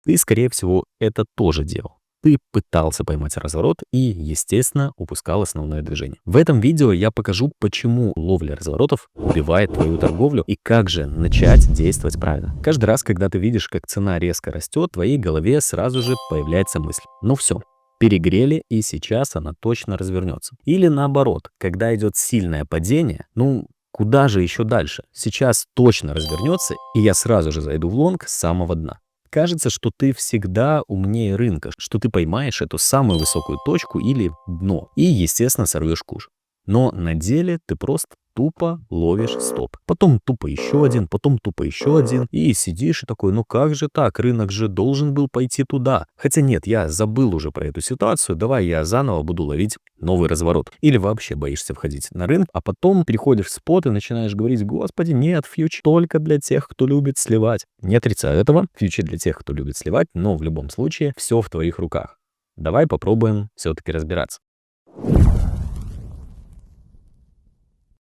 Ты, скорее всего, это тоже делал. Ты пытался поймать разворот и, естественно, упускал основное движение. В этом видео я покажу, почему ловля разворотов убивает твою торговлю и как же начать действовать правильно. Каждый раз, когда ты видишь, как цена резко растет, в твоей голове сразу же появляется мысль: ну все, перегрели, и сейчас она точно развернется. Или наоборот, когда идет сильное падение, ну куда же еще дальше? Сейчас точно развернется, и я сразу же зайду в лонг с самого дна. Кажется, что ты всегда умнее рынка, что ты поймаешь эту самую высокую точку или дно и, естественно, сорвешь куш. Но на деле ты просто тупо ловишь стоп. Потом тупо еще один, потом тупо еще один. И сидишь и такой: ну как же так? Рынок же должен был пойти туда. Хотя нет, я забыл уже про эту ситуацию. Давай я заново буду ловить новый разворот. Или вообще боишься входить на рынок, а потом переходишь в спот и начинаешь говорить: господи, нет, фьючер только для тех, кто любит сливать. Не отрицаю этого. Фьючер для тех, кто любит сливать, но в любом случае все в твоих руках. Давай попробуем все-таки разбираться.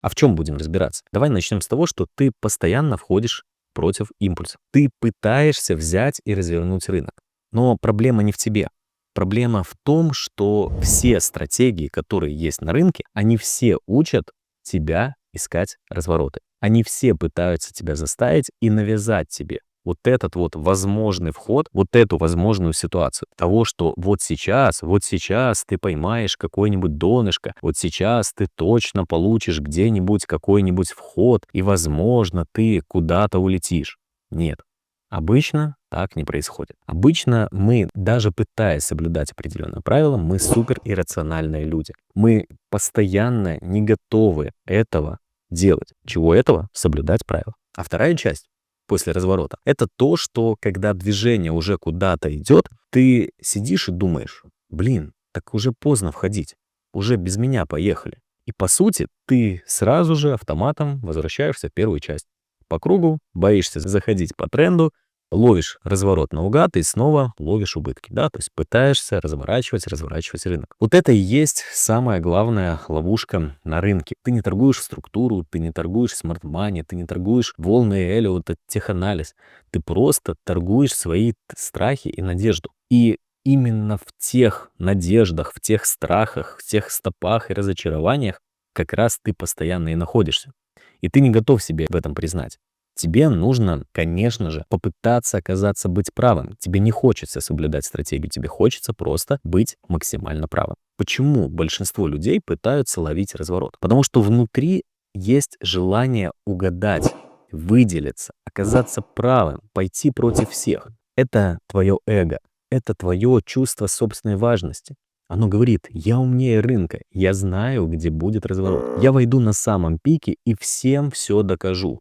А в чем будем разбираться? Давай начнем с того, что ты постоянно входишь против импульса. Ты пытаешься взять и развернуть рынок. Но проблема не в тебе. Проблема в том, что все стратегии, которые есть на рынке, они все учат тебя искать развороты. Они все пытаются тебя заставить и навязать тебе вот этот вот возможный вход, вот эту возможную ситуацию. Того, что вот сейчас ты поймаешь какое-нибудь донышко, вот сейчас ты точно получишь где-нибудь какой-нибудь вход, и, возможно, ты куда-то улетишь. Нет. Обычно так не происходит. Обычно мы, даже пытаясь соблюдать определенные правила, мы супер иррациональные люди. Мы постоянно не готовы этого делать. Чего этого? Соблюдать правила. А вторая часть после разворота — это то, что когда движение уже куда-то идет, ты сидишь и думаешь: блин, так уже поздно входить, уже без меня поехали. И по сути ты сразу же автоматом возвращаешься в первую часть. По кругу, боишься заходить по тренду, ловишь разворот наугад и снова ловишь убытки, да, то есть пытаешься разворачивать рынок. Вот это и есть самая главная ловушка на рынке. Ты не торгуешь в структуру, ты не торгуешь в смарт-мани, ты не торгуешь волны Эллиот, теханализ. Ты просто торгуешь свои страхи и надежду. И именно в тех надеждах, в тех страхах, в тех стопах и разочарованиях как раз ты постоянно и находишься. И ты не готов себе в этом признать. Тебе нужно, конечно же, попытаться быть правым. Тебе не хочется соблюдать стратегию, тебе хочется просто быть максимально правым. Почему большинство людей пытаются ловить разворот? Потому что внутри есть желание угадать, выделиться, оказаться правым, пойти против всех. Это твое эго, это твое чувство собственной важности. Оно говорит: я умнее рынка, я знаю, где будет разворот. Я войду на самом пике и всем все докажу.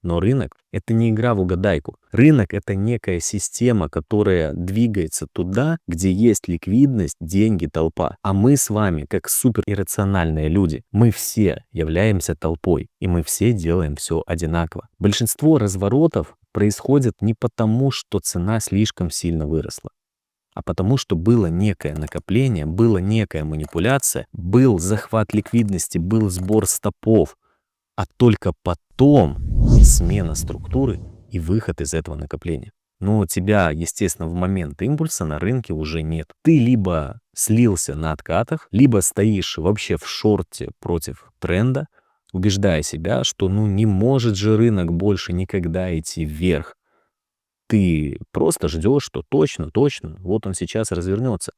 Но рынок — это не игра в угадайку. Рынок — это некая система, которая двигается туда, где есть ликвидность, деньги, толпа. А мы с вами, как супериррациональные люди, мы все являемся толпой, и мы все делаем все одинаково. Большинство разворотов происходит не потому, что цена слишком сильно выросла, а потому что было некое накопление, была некая манипуляция, был захват ликвидности, был сбор стопов, а только потом смена структуры и выход из этого накопления. Но тебя, естественно, в момент импульса на рынке уже нет. Ты либо слился на откатах, либо стоишь вообще в шорте против тренда, убеждая себя, что ну не может же рынок больше никогда идти вверх. Ты просто ждешь, что точно, вот он сейчас развернется.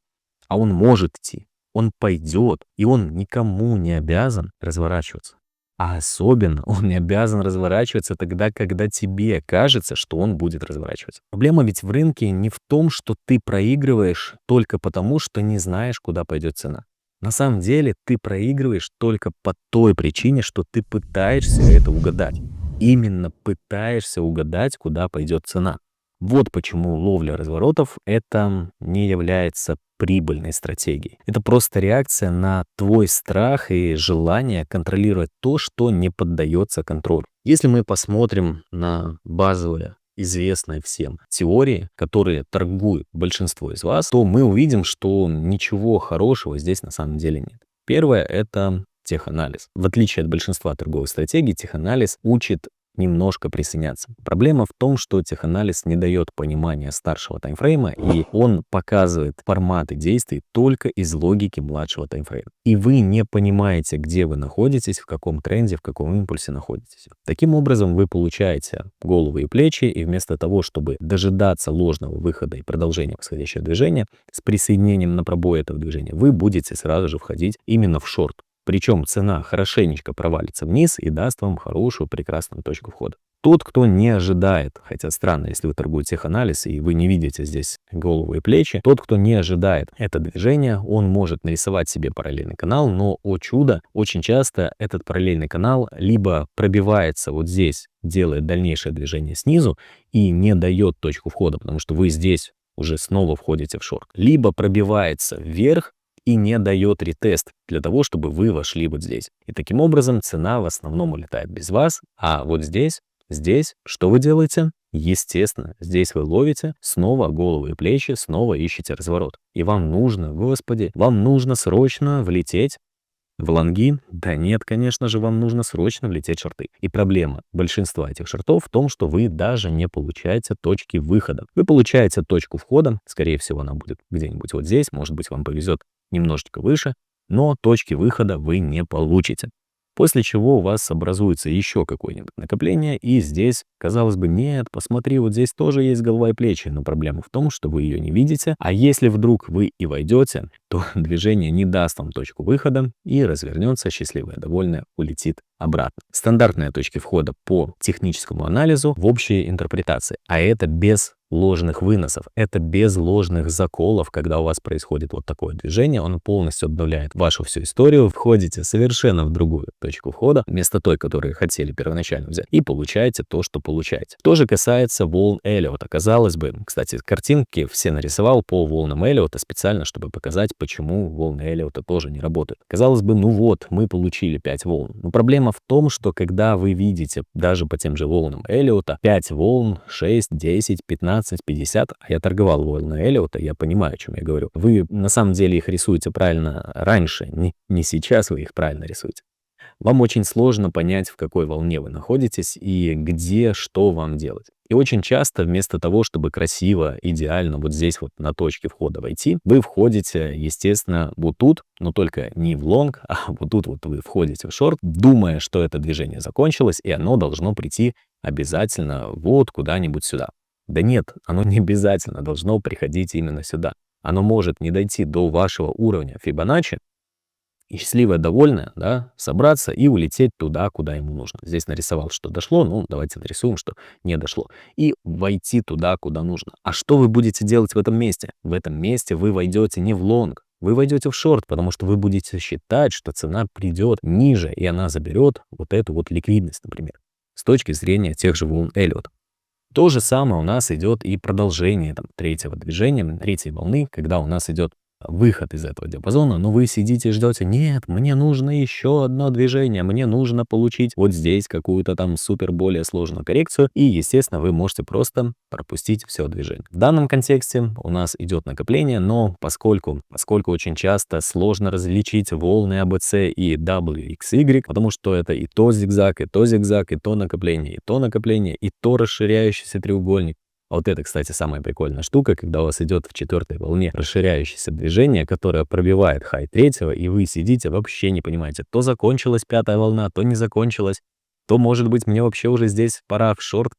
А он может идти, он пойдет, и он никому не обязан разворачиваться. А особенно он не обязан разворачиваться тогда, когда тебе кажется, что он будет разворачиваться. Проблема ведь в рынке не в том, что ты проигрываешь только потому, что не знаешь, куда пойдет цена. На самом деле ты проигрываешь только по той причине, что ты пытаешься это угадать. Именно пытаешься угадать, куда пойдет цена. Вот почему ловля разворотов — это не является прибыльной стратегией. Это просто реакция на твой страх и желание контролировать то, что не поддается контролю. Если мы посмотрим на базовые, известные всем теории, которые торгуют большинство из вас, то мы увидим, что ничего хорошего здесь на самом деле нет. Первое — это теханализ. В отличие от большинства торговых стратегий, теханализ учит немножко присоединяться. Проблема в том, что теханализ не дает понимания старшего таймфрейма, и он показывает форматы действий только из логики младшего таймфрейма. И вы не понимаете, где вы находитесь, в каком тренде, в каком импульсе находитесь. Таким образом, вы получаете голову и плечи, и вместо того, чтобы дожидаться ложного выхода и продолжения восходящего движения с присоединением на пробой этого движения, вы будете сразу же входить именно в шорт. Причем цена хорошенечко провалится вниз и даст вам хорошую, прекрасную точку входа. Тот, кто не ожидает, хотя странно, если вы торгуете теханализ и вы не видите здесь голову и плечи, тот, кто не ожидает это движение, он может нарисовать себе параллельный канал, но, о чудо, очень часто этот параллельный канал либо пробивается вот здесь, делает дальнейшее движение снизу и не дает точку входа, потому что вы здесь уже снова входите в шорт, либо пробивается вверх и не дает ретест для того, чтобы вы вошли вот здесь. И таким образом цена в основном улетает без вас, а вот здесь что вы делаете? Естественно, здесь вы ловите снова голову и плечи, снова ищете разворот. И вам нужно, господи, вам нужно срочно влететь в лонги. Да нет, конечно же, вам нужно срочно влететь в шорты. И проблема большинства этих шортов в том, что вы даже не получаете точки выхода. Вы получаете точку входа, скорее всего, она будет где-нибудь вот здесь, может быть, вам повезет немножечко выше, но точки выхода вы не получите. После чего у вас образуется еще какое-нибудь накопление, и здесь, казалось бы, нет, посмотри, вот здесь тоже есть голова и плечи, но проблема в том, что вы ее не видите, а если вдруг вы и войдете, то движение не даст вам точку выхода и развернется, счастливая, довольная, улетит обратно. Стандартные точки входа по техническому анализу в общей интерпретации, а это без ложных выносов, это без ложных заколов, когда у вас происходит вот такое движение, он полностью обновляет вашу всю историю, входите совершенно в другую точку входа, вместо той, которую хотели первоначально взять, и получаете то, что получаете. То же касается волн Эллиота. Казалось бы, кстати, картинки все нарисовал по волнам Эллиота специально, чтобы показать, почему волны Эллиота тоже не работают. Казалось бы, ну вот, мы получили 5 волн. Но проблема в том, что когда вы видите даже по тем же волнам Эллиота 5 волн, 6, 10, 15, 50, а я торговал волны Эллиота, я понимаю, о чем я говорю. Вы на самом деле их рисуете правильно раньше, не сейчас вы их правильно рисуете. Вам очень сложно понять, в какой волне вы находитесь и где что вам делать. И очень часто вместо того, чтобы красиво, идеально вот здесь вот на точке входа войти, вы входите, естественно, вот тут, но только не в лонг, а вот тут вот вы входите в шорт, думая, что это движение закончилось, и оно должно прийти обязательно вот куда-нибудь сюда. Да нет, оно не обязательно должно приходить именно сюда. Оно может не дойти до вашего уровня Фибоначчи, и счастливая, довольная, да, собраться и улететь туда, куда ему нужно. Здесь нарисовал, что дошло, ну, давайте нарисуем, что не дошло. И войти туда, куда нужно. А что вы будете делать в этом месте? В этом месте вы войдете не в лонг, вы войдете в шорт, потому что вы будете считать, что цена придет ниже, и она заберет вот эту вот ликвидность, например, с точки зрения тех же волн Эллиота. То же самое у нас идет и продолжение третьего движения, третьей волны, когда у нас идет выход из этого диапазона, но вы сидите и ждете, нет, мне нужно еще одно движение, мне нужно получить вот здесь какую-то там супер более сложную коррекцию, и, естественно, вы можете просто пропустить все движение. В данном контексте у нас идет накопление, но поскольку очень часто сложно различить волны ABC и WXY, потому что это и то зигзаг, и то зигзаг, и то накопление, и то расширяющийся треугольник. А вот это, кстати, самая прикольная штука, когда у вас идет в четвертой волне расширяющееся движение, которое пробивает хай третьего, и вы сидите, вообще не понимаете, то закончилась пятая волна, то не закончилась, то, может быть, мне вообще уже здесь пора в шорт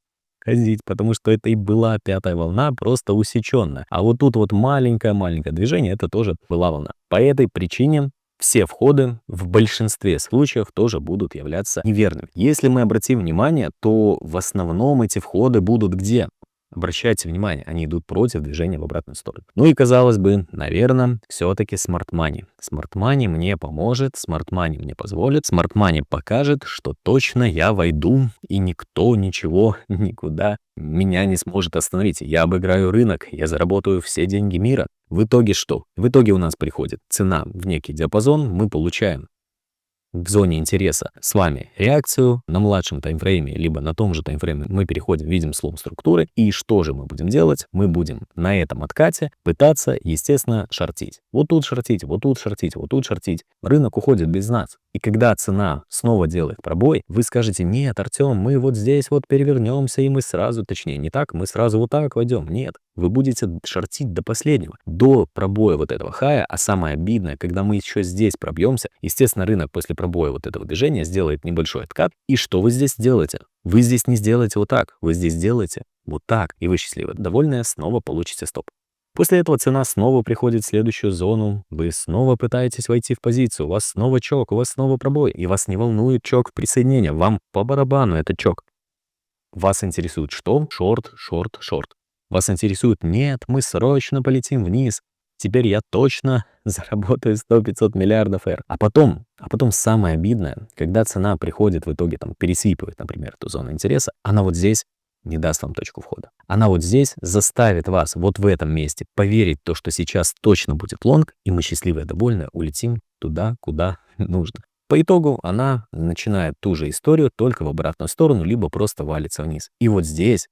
ходить, потому что это и была пятая волна, просто усеченная. А вот тут вот маленькое-маленькое движение, это тоже была волна. По этой причине все входы в большинстве случаев тоже будут являться неверными. Если мы обратим внимание, то в основном эти входы будут где? Обращайте внимание, они идут против движения в обратную сторону. Ну и казалось бы, наверное, все-таки Smart Money. Smart Money мне поможет, Smart Money мне позволит, Smart Money покажет, что точно я войду, и никто, ничего, никуда меня не сможет остановить. Я обыграю рынок, я заработаю все деньги мира. В итоге что? В итоге у нас приходит цена в некий диапазон, мы получаем в зоне интереса с вами реакцию на младшем таймфрейме, либо на том же таймфрейме мы переходим, видим слом структуры. И что же мы будем делать? Мы будем на этом откате пытаться, естественно, шортить. Вот тут шортить, вот тут шортить, вот тут шортить. Рынок уходит без нас. И когда цена снова делает пробой, вы скажете: нет, Артем, мы вот здесь вот перевернемся, и мы сразу, точнее не так, мы сразу вот так войдем. Нет, вы будете шортить до последнего, до пробоя вот этого хая. А самое обидное, когда мы еще здесь пробьемся, естественно, рынок после пробоя вот этого движения сделает небольшой откат. И что вы здесь делаете? Вы здесь не сделаете вот так, вы здесь делаете вот так, и вы счастливы, довольные, снова получите стоп. После этого цена снова приходит в следующую зону, вы снова пытаетесь войти в позицию, у вас снова чок, у вас снова пробой, и вас не волнует чок присоединения, вам по барабану этот чок. Вас интересует что? Шорт, шорт, шорт. Вас интересует: нет, мы срочно полетим вниз, теперь я точно заработаю 100-500 миллиардов R. А потом самое обидное, когда цена приходит в итоге, там, пересвипывает, например, эту зону интереса, она вот здесь не даст вам точку входа. Она вот здесь заставит вас вот в этом месте поверить в то, что сейчас точно будет лонг, и мы счастливые, довольные улетим туда, куда нужно. По итогу она начинает ту же историю, только в обратную сторону, либо просто валится вниз. И вот здесь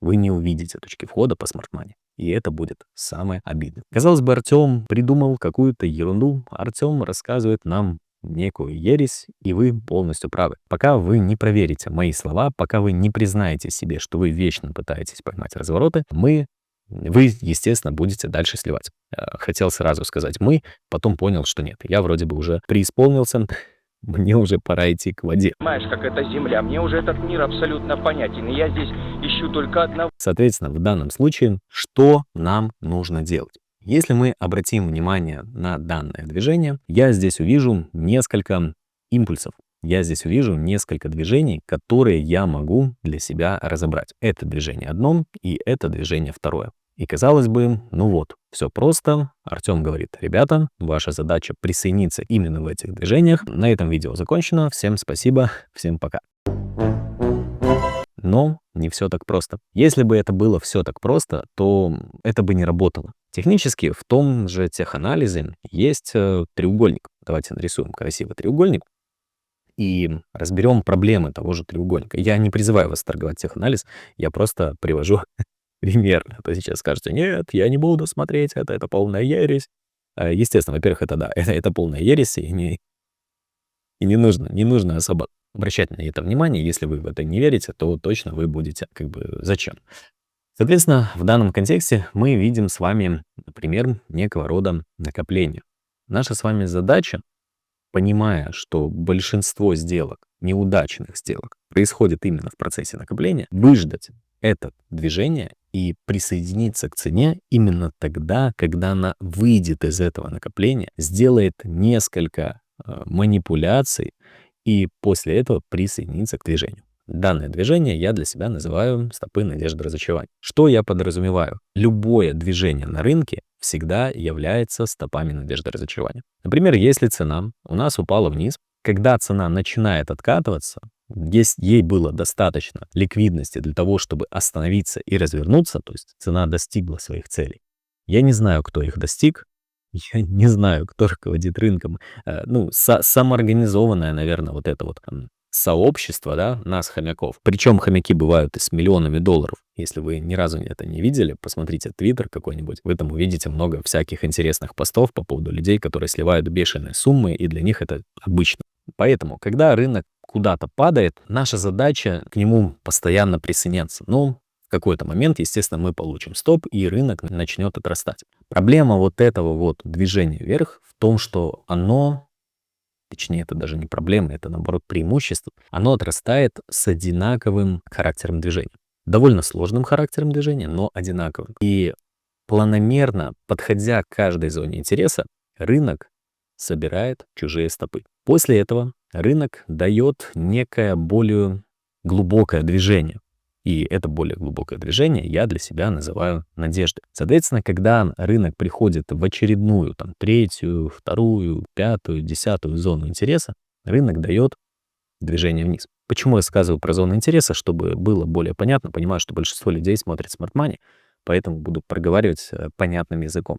вы не увидите точки входа по смарт-мани. И это будет самое обидное. Казалось бы, Артем придумал какую-то ерунду. Артем рассказывает нам некую ересь, и вы полностью правы. Пока вы не проверите мои слова, пока вы не признаете себе, что вы вечно пытаетесь поймать развороты, вы, естественно, будете дальше сливать. Хотел сразу сказать «мы», потом понял, что нет. Я вроде бы уже преисполнился, мне уже пора идти к воде. Понимаешь, как это земля, мне уже этот мир абсолютно понятен, и я здесь ищу только одного. Соответственно, в данном случае, что нам нужно делать? Если мы обратим внимание на данное движение, я здесь увижу несколько импульсов. Я здесь увижу несколько движений, которые я могу для себя разобрать. Это движение одно, и это движение второе. И казалось бы, ну вот, все просто. Артем говорит: ребята, ваша задача присоединиться именно в этих движениях. На этом видео закончено. Всем спасибо, всем пока. Но не все так просто. Если бы это было все так просто, то это бы не работало. Технически в том же теханализе есть треугольник. Давайте нарисуем красивый треугольник и разберем проблемы того же треугольника. Я не призываю вас торговать теханализ, я просто привожу пример. А то сейчас скажете: нет, я не буду смотреть, это полная ересь. Естественно, во-первых, это да, это полная ересь, и не нужно особо обращать на это внимание. Если вы в это не верите, то точно вы будете зачем? Соответственно, в данном контексте мы видим с вами, например, некого рода накопление. Наша с вами задача, понимая, что большинство сделок, неудачных сделок, происходит именно в процессе накопления, выждать это движение и присоединиться к цене именно тогда, когда она выйдет из этого накопления, сделает несколько манипуляций и после этого присоединиться к движению. Данное движение я для себя называю стопы надежды разочарования. Что я подразумеваю? Любое движение на рынке всегда является стопами надежды разочарования. Например, если цена у нас упала вниз, когда цена начинает откатываться, если ей было достаточно ликвидности для того, чтобы остановиться и развернуться, то есть цена достигла своих целей. Я не знаю, кто их достиг, я не знаю, кто руководит рынком. Самоорганизованное, наверное, вот это вот сообщество, да, нас, хомяков. Причем хомяки бывают и с миллионами долларов. Если вы ни разу это не видели, посмотрите Твиттер какой-нибудь. Вы там увидите много всяких интересных постов по поводу людей, которые сливают бешеные суммы, и для них это обычно. Поэтому, когда рынок куда-то падает, наша задача к нему постоянно присоединяться. Но в какой-то момент, естественно, мы получим стоп, и рынок начнет отрастать. Проблема вот этого вот движения вверх в том, что оно, точнее, это даже не проблема, это, наоборот, преимущество, оно отрастает с одинаковым характером движения. Довольно сложным характером движения, но одинаковым. И планомерно, подходя к каждой зоне интереса, рынок собирает чужие стопы. После этого рынок дает некое более глубокое движение. И это более глубокое движение я для себя называю надеждой. Соответственно, когда рынок приходит в очередную, там, третью, вторую, пятую, десятую зону интереса, рынок дает движение вниз. Почему я рассказываю про зону интереса? Чтобы было более понятно. Понимаю, что большинство людей смотрит Smart Money, поэтому буду проговаривать понятным языком.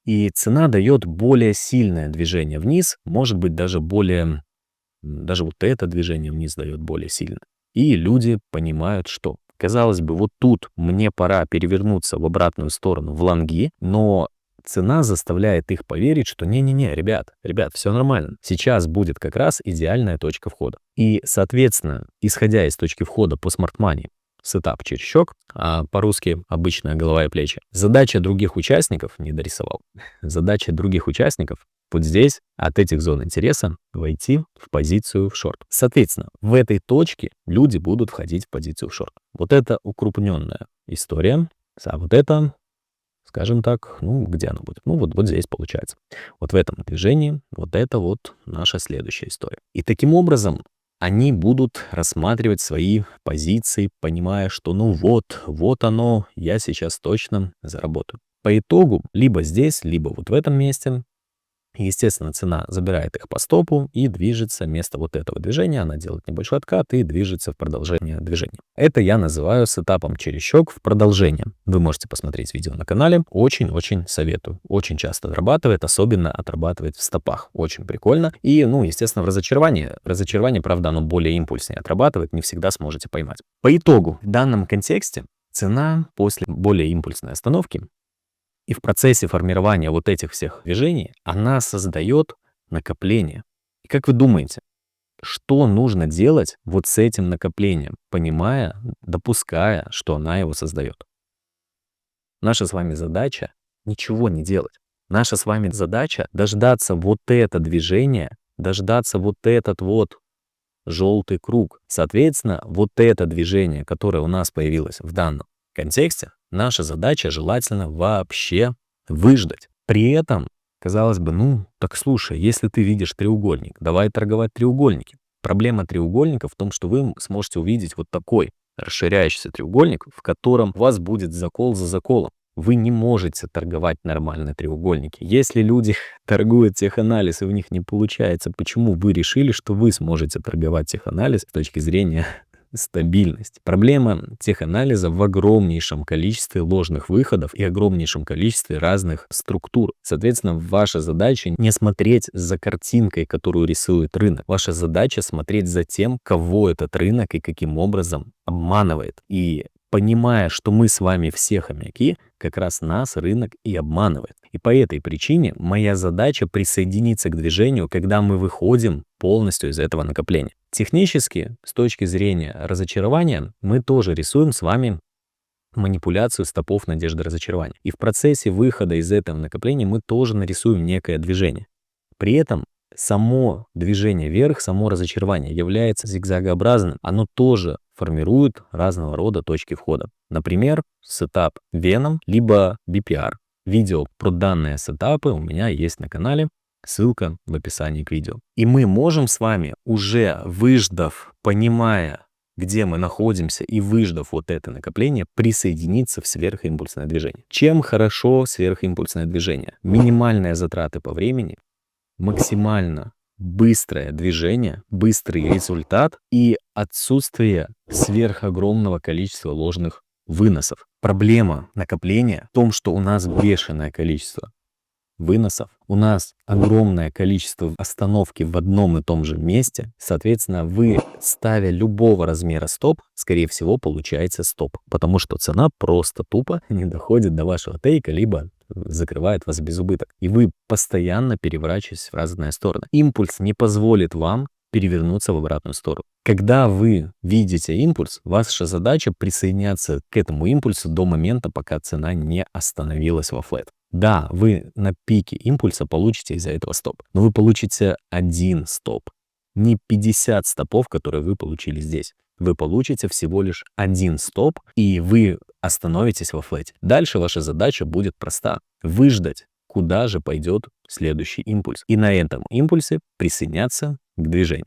И цена дает более сильное движение вниз, может быть, даже вот это движение вниз дает более сильно. И люди понимают, что, казалось бы, вот тут мне пора перевернуться в обратную сторону в лонги, но цена заставляет их поверить, что не-не-не, ребят, все нормально. Сейчас будет как раз идеальная точка входа. И, соответственно, исходя из точки входа по Smart Money, сетап через щек, а по-русски обычная голова и плечи. Задача других участников, не дорисовал, задача других участников вот здесь от этих зон интереса войти в позицию в шорт. Соответственно, в этой точке люди будут входить в позицию в шорт. Вот это укрупненная история, а вот это, скажем так, где она будет? Вот здесь получается. Вот в этом движении вот это вот наша следующая история. И таким образом они будут рассматривать свои позиции, понимая, что вот оно, я сейчас точно заработаю. По итогу, либо здесь, либо вот в этом месте, естественно, цена забирает их по стопу и движется вместо вот этого движения, она делает небольшой откат и движется в продолжение движения. Это я называю сетапом через щек в продолжение. Вы можете посмотреть видео на канале, очень-очень советую. Очень часто отрабатывает, особенно отрабатывает в стопах. Очень прикольно. И, естественно, в разочаровании. Разочарование, правда, оно более импульснее отрабатывает, не всегда сможете поймать. По итогу, в данном контексте цена после более импульсной остановки и в процессе формирования вот этих всех движений она создает накопление. И как вы думаете, что нужно делать вот с этим накоплением, понимая, допуская, что она его создает? Наша с вами задача ничего не делать. Наша с вами задача дождаться вот это движение, дождаться вот этот вот желтый круг. Соответственно, вот это движение, которое у нас появилось в данном контексте, наша задача желательно вообще выждать. При этом, казалось бы, так слушай, если ты видишь треугольник, давай торговать треугольники. Проблема треугольника в том, что вы сможете увидеть вот такой расширяющийся треугольник, в котором у вас будет закол за заколом. Вы не можете торговать нормально треугольники. Если люди торгуют теханализ и у них не получается, почему вы решили, что вы сможете торговать теханализ с точки зрения стабильности? Проблема теханализа в огромнейшем количестве ложных выходов и огромнейшем количестве разных структур. Соответственно, ваша задача не смотреть за картинкой, которую рисует рынок. Ваша задача смотреть за тем, кого этот рынок и каким образом обманывает. И понимая, что мы с вами все хомяки, как раз нас рынок и обманывает. И по этой причине моя задача присоединиться к движению, когда мы выходим полностью из этого накопления. Технически, с точки зрения разочарования, мы тоже рисуем с вами манипуляцию стопов надежды разочарования. И в процессе выхода из этого накопления мы тоже нарисуем некое движение. При этом само движение вверх, само разочарование является зигзагообразным. Оно тоже формирует разного рода точки входа. Например, сетап Venom, либо BPR. Видео про данные сетапы у меня есть на канале. Ссылка в описании к видео. И мы можем с вами, уже выждав, понимая, где мы находимся, и выждав вот это накопление, присоединиться в сверхимпульсное движение. Чем хорошо сверхимпульсное движение? Минимальные затраты по времени, максимально быстрое движение, быстрый результат и отсутствие сверхогромного количества ложных выносов. Проблема накопления в том, что у нас бешеное количество выносов, у нас огромное количество остановки в одном и том же месте. Соответственно, вы, ставя любого размера стоп, скорее всего, получается стоп, потому что цена просто тупо не доходит до вашего тейка, либо закрывает вас без убыток. И вы постоянно переворачиваетесь в разные стороны. Импульс не позволит вам перевернуться в обратную сторону. Когда вы видите импульс, ваша задача присоединяться к этому импульсу до момента, пока цена не остановилась во флэт. Да, вы на пике импульса получите из-за этого стоп, но вы получите один стоп, не 50 стопов, которые вы получили здесь. Вы получите всего лишь один стоп, и вы остановитесь во флете. Дальше ваша задача будет проста. Выждать, куда же пойдет следующий импульс. И на этом импульсе присоединяться к движению.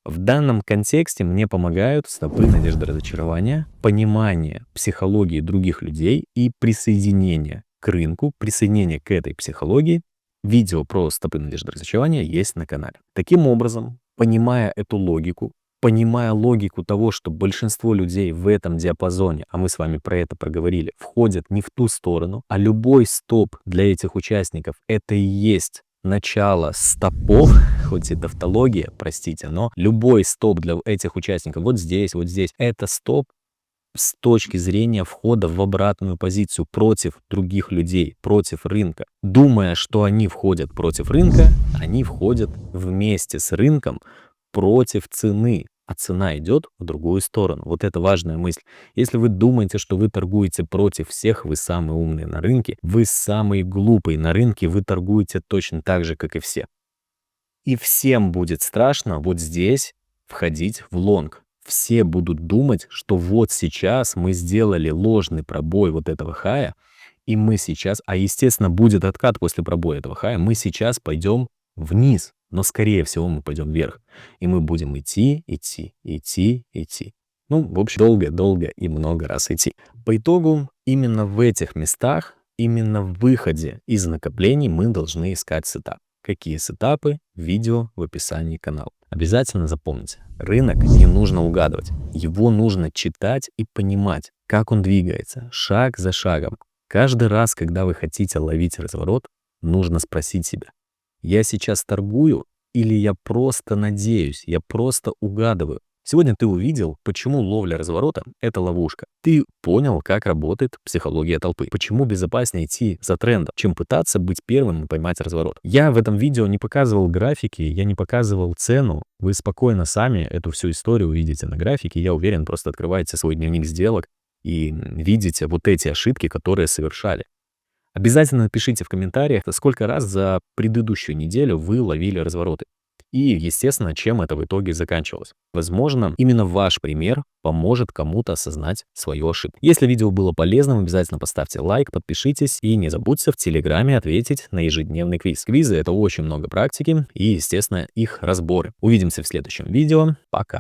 В данном контексте мне помогают стопы надежды разочарования, понимание психологии других людей и присоединение к рынку, присоединение к этой психологии. Видео про стопы надежды разочарования есть на канале. Таким образом, понимая эту логику, понимая логику того, что большинство людей в этом диапазоне, а мы с вами про это проговорили, входят не в ту сторону, а любой стоп для этих участников это и есть начало стопов, хоть и тавтология, простите, но любой стоп для этих участников вот здесь, это стоп с точки зрения входа в обратную позицию против других людей, против рынка. Думая, что они входят против рынка, они входят вместе с рынком против цены, а цена идет в другую сторону. Вот это важная мысль. Если вы думаете, что вы торгуете против всех, вы самый умный на рынке, вы самый глупый на рынке, вы торгуете точно так же, как и все. И всем будет страшно вот здесь входить в лонг. Все будут думать, что вот сейчас мы сделали ложный пробой вот этого хая, и мы сейчас, а естественно будет откат после пробоя этого хая, мы сейчас пойдем вниз, но скорее всего мы пойдем вверх, и мы будем идти. Ну, в общем, долго и много раз идти. По итогу, именно в этих местах, именно в выходе из накоплений мы должны искать сетап. Какие сетапы? Видео в описании канала. Обязательно запомните, рынок не нужно угадывать, его нужно читать и понимать, как он двигается, шаг за шагом. Каждый раз, когда вы хотите ловить разворот, нужно спросить себя, я сейчас торгую или я просто надеюсь, я просто угадываю? Сегодня ты увидел, почему ловля разворота — это ловушка. Ты понял, как работает психология толпы. Почему безопаснее идти за трендом, чем пытаться быть первым и поймать разворот. Я в этом видео не показывал графики, я не показывал цену. Вы спокойно сами эту всю историю увидите на графике. Я уверен, просто открываете свой дневник сделок и видите вот эти ошибки, которые совершали. Обязательно напишите в комментариях, сколько раз за предыдущую неделю вы ловили развороты. И, естественно, чем это в итоге заканчивалось. Возможно, именно ваш пример поможет кому-то осознать свою ошибку. Если видео было полезным, обязательно поставьте лайк, подпишитесь и не забудьте в Телеграме ответить на ежедневный квиз. Квизы — это очень много практики и, естественно, их разборы. Увидимся в следующем видео. Пока.